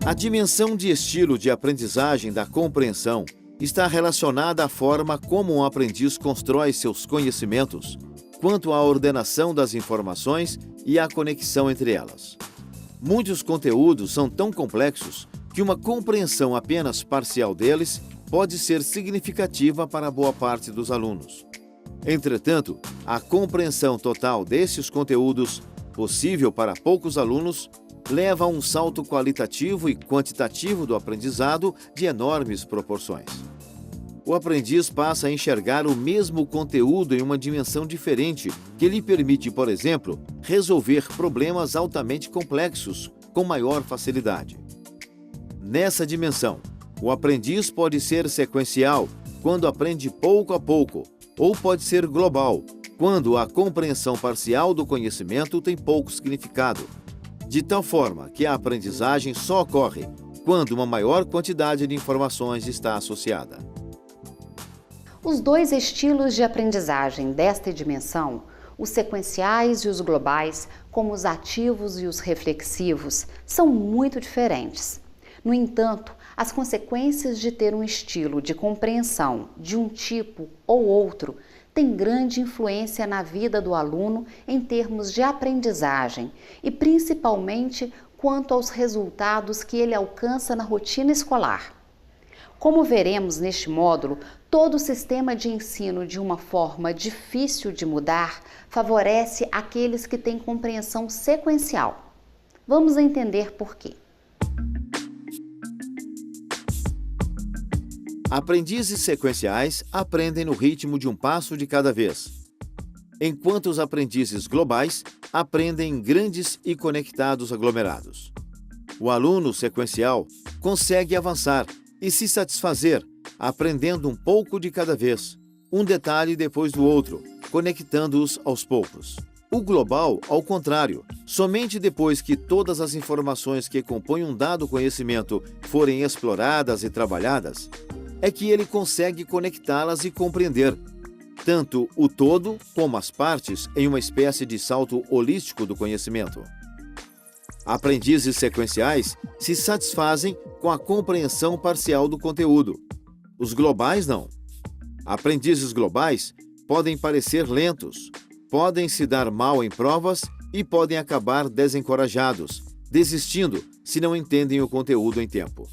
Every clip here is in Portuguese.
A dimensão de estilo de aprendizagem da compreensão está relacionada à forma como um aprendiz constrói seus conhecimentos, quanto à ordenação das informações e à conexão entre elas. Muitos conteúdos são tão complexos que uma compreensão apenas parcial deles pode ser significativa para boa parte dos alunos. Entretanto, a compreensão total desses conteúdos, possível para poucos alunos, leva a um salto qualitativo e quantitativo do aprendizado de enormes proporções. O aprendiz passa a enxergar o mesmo conteúdo em uma dimensão diferente, que lhe permite, por exemplo, resolver problemas altamente complexos com maior facilidade. Nessa dimensão, o aprendiz pode ser sequencial, quando aprende pouco a pouco, ou pode ser global, quando a compreensão parcial do conhecimento tem pouco significado, de tal forma que a aprendizagem só ocorre quando uma maior quantidade de informações está associada. Os dois estilos de aprendizagem desta dimensão, os sequenciais e os globais, como os ativos e os reflexivos, são muito diferentes. No entanto, as consequências de ter um estilo de compreensão de um tipo ou outro têm grande influência na vida do aluno em termos de aprendizagem e principalmente quanto aos resultados que ele alcança na rotina escolar. Como veremos neste módulo, todo o sistema de ensino de uma forma difícil de mudar favorece aqueles que têm compreensão sequencial. Vamos entender por quê. Aprendizes sequenciais aprendem no ritmo de um passo de cada vez, enquanto os aprendizes globais aprendem em grandes e conectados aglomerados. O aluno sequencial consegue avançar e se satisfazer aprendendo um pouco de cada vez, um detalhe depois do outro, conectando-os aos poucos. O global, ao contrário, somente depois que todas as informações que compõem um dado conhecimento forem exploradas e trabalhadas, é que ele consegue conectá-las e compreender tanto o todo como as partes em uma espécie de salto holístico do conhecimento. Aprendizes sequenciais se satisfazem com a compreensão parcial do conteúdo. Os globais não. Aprendizes globais podem parecer lentos, podem se dar mal em provas e podem acabar desencorajados, desistindo se não entendem o conteúdo em tempo.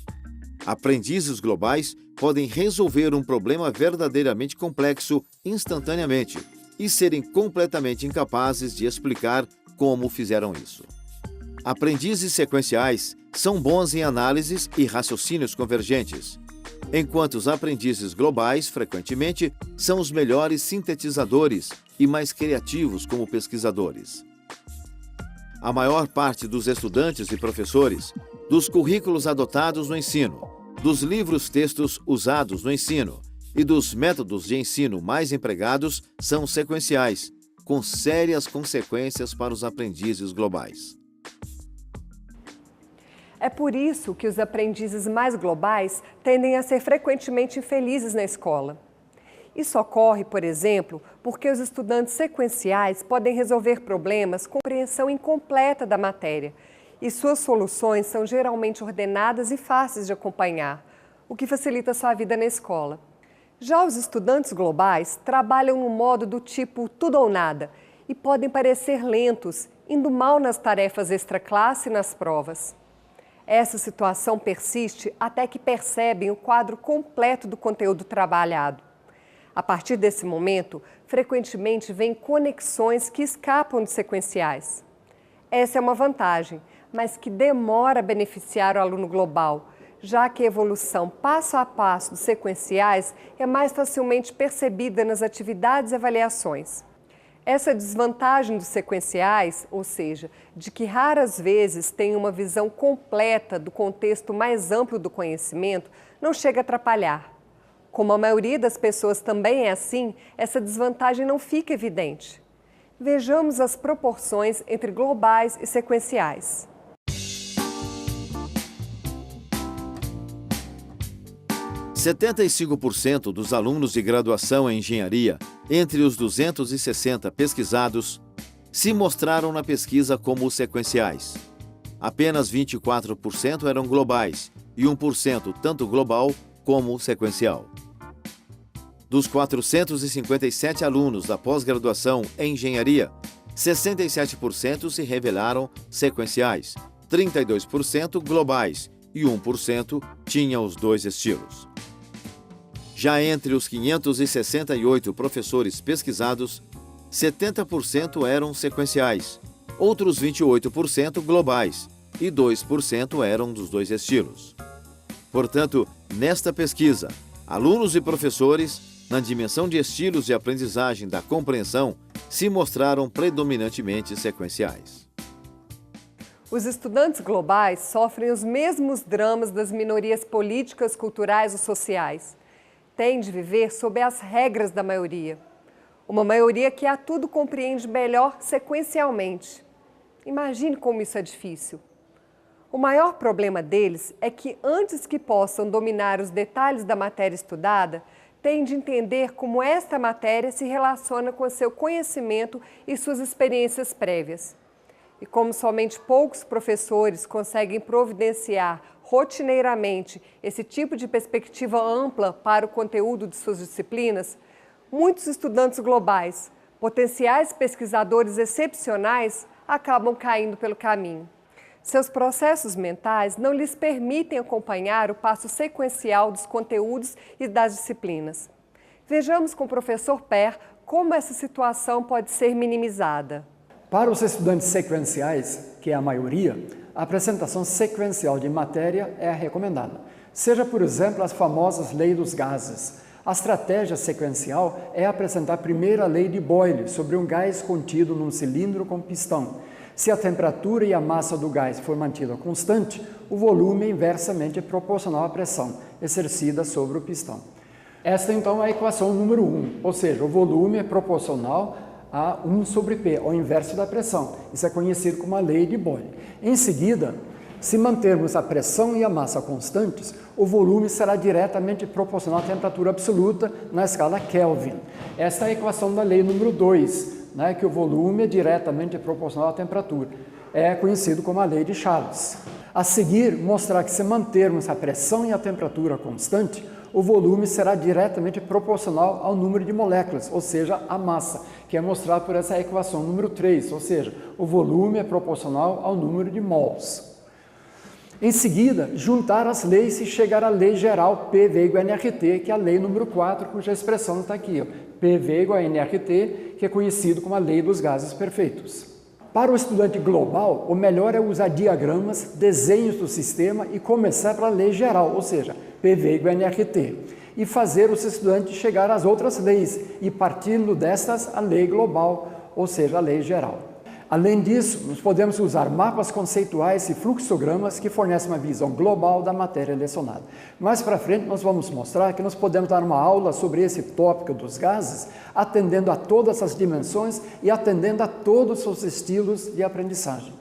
Aprendizes globais podem resolver um problema verdadeiramente complexo instantaneamente e serem completamente incapazes de explicar como fizeram isso. Aprendizes sequenciais são bons em análises e raciocínios convergentes, enquanto os aprendizes globais, frequentemente, são os melhores sintetizadores e mais criativos como pesquisadores. A maior parte dos estudantes e professores, dos currículos adotados no ensino, dos livros-textos usados no ensino e dos métodos de ensino mais empregados são sequenciais, com sérias consequências para os aprendizes globais. É por isso que os aprendizes mais globais tendem a ser frequentemente infelizes na escola. Isso ocorre, por exemplo, porque os estudantes sequenciais podem resolver problemas com compreensão incompleta da matéria e suas soluções são geralmente ordenadas e fáceis de acompanhar, o que facilita sua vida na escola. Já os estudantes globais trabalham no modo do tipo tudo ou nada e podem parecer lentos, indo mal nas tarefas extraclasse e nas provas. Essa situação persiste até que percebem o quadro completo do conteúdo trabalhado. A partir desse momento, frequentemente vêm conexões que escapam dos sequenciais. Essa é uma vantagem, mas que demora a beneficiar o aluno global, já que a evolução passo a passo dos sequenciais é mais facilmente percebida nas atividades e avaliações. Essa desvantagem dos sequenciais, ou seja, de que raras vezes têm uma visão completa do contexto mais amplo do conhecimento, não chega a atrapalhar. Como a maioria das pessoas também é assim, essa desvantagem não fica evidente. Vejamos as proporções entre globais e sequenciais. – 75% dos alunos de graduação em engenharia, entre os 260 pesquisados, se mostraram na pesquisa como sequenciais. Apenas 24% eram globais e 1% tanto global como sequencial. Dos 457 alunos da pós-graduação em engenharia, 67% se revelaram sequenciais, 32% globais e 1% tinha os dois estilos. Já entre os 568 professores pesquisados, 70% eram sequenciais, outros 28% globais e 2% eram dos dois estilos. Portanto, nesta pesquisa, alunos e professores, na dimensão de estilos de aprendizagem da compreensão, se mostraram predominantemente sequenciais. Os estudantes globais sofrem os mesmos dramas das minorias políticas, culturais ou sociais. Têm de viver sob as regras da maioria. Uma maioria que a tudo compreende melhor sequencialmente. Imagine como isso é difícil. O maior problema deles é que, antes que possam dominar os detalhes da matéria estudada, têm de entender como esta matéria se relaciona com o seu conhecimento e suas experiências prévias. E como somente poucos professores conseguem providenciar rotineiramente esse tipo de perspectiva ampla para o conteúdo de suas disciplinas, muitos estudantes globais, potenciais pesquisadores excepcionais, acabam caindo pelo caminho. Seus processos mentais não lhes permitem acompanhar o passo sequencial dos conteúdos e das disciplinas. Vejamos com o professor Per como essa situação pode ser minimizada. Para os estudantes sequenciais, que é a maioria, a apresentação sequencial de matéria é recomendada. Seja, por exemplo, as famosas leis dos gases. A estratégia sequencial é apresentar primeiro a lei de Boyle sobre um gás contido num cilindro com pistão. Se a temperatura e a massa do gás for mantida constante, o volume é inversamente proporcional à pressão exercida sobre o pistão. Esta, então, é a equação número 1, ou seja, o volume é proporcional a 1 sobre P, ao inverso da pressão. Isso é conhecido como a lei de Boyle. Em seguida, se mantermos a pressão e a massa constantes, o volume será diretamente proporcional à temperatura absoluta na escala Kelvin. Esta é a equação da lei número 2, que o volume é diretamente proporcional à temperatura. É conhecido como a lei de Charles. A seguir, mostrar que se mantermos a pressão e a temperatura constante, o volume será diretamente proporcional ao número de moléculas, ou seja, a massa, que é mostrado por essa equação número 3, ou seja, o volume é proporcional ao número de mols. Em seguida, juntar as leis e chegar à lei geral PV igual a nRT, que é a lei número 4, cuja expressão está aqui, ó, PV igual a nRT, que é conhecido como a lei dos gases perfeitos. Para o estudante global, o melhor é usar diagramas, desenhos do sistema e começar pela lei geral, ou seja, PV igual a nRT, e fazer os estudantes chegar às outras leis e, partindo destas, a lei global, ou seja, a lei geral. Além disso, nós podemos usar mapas conceituais e fluxogramas que fornecem uma visão global da matéria lecionada. Mais para frente, nós vamos mostrar que nós podemos dar uma aula sobre esse tópico dos gases, atendendo a todas as dimensões e atendendo a todos os estilos de aprendizagem.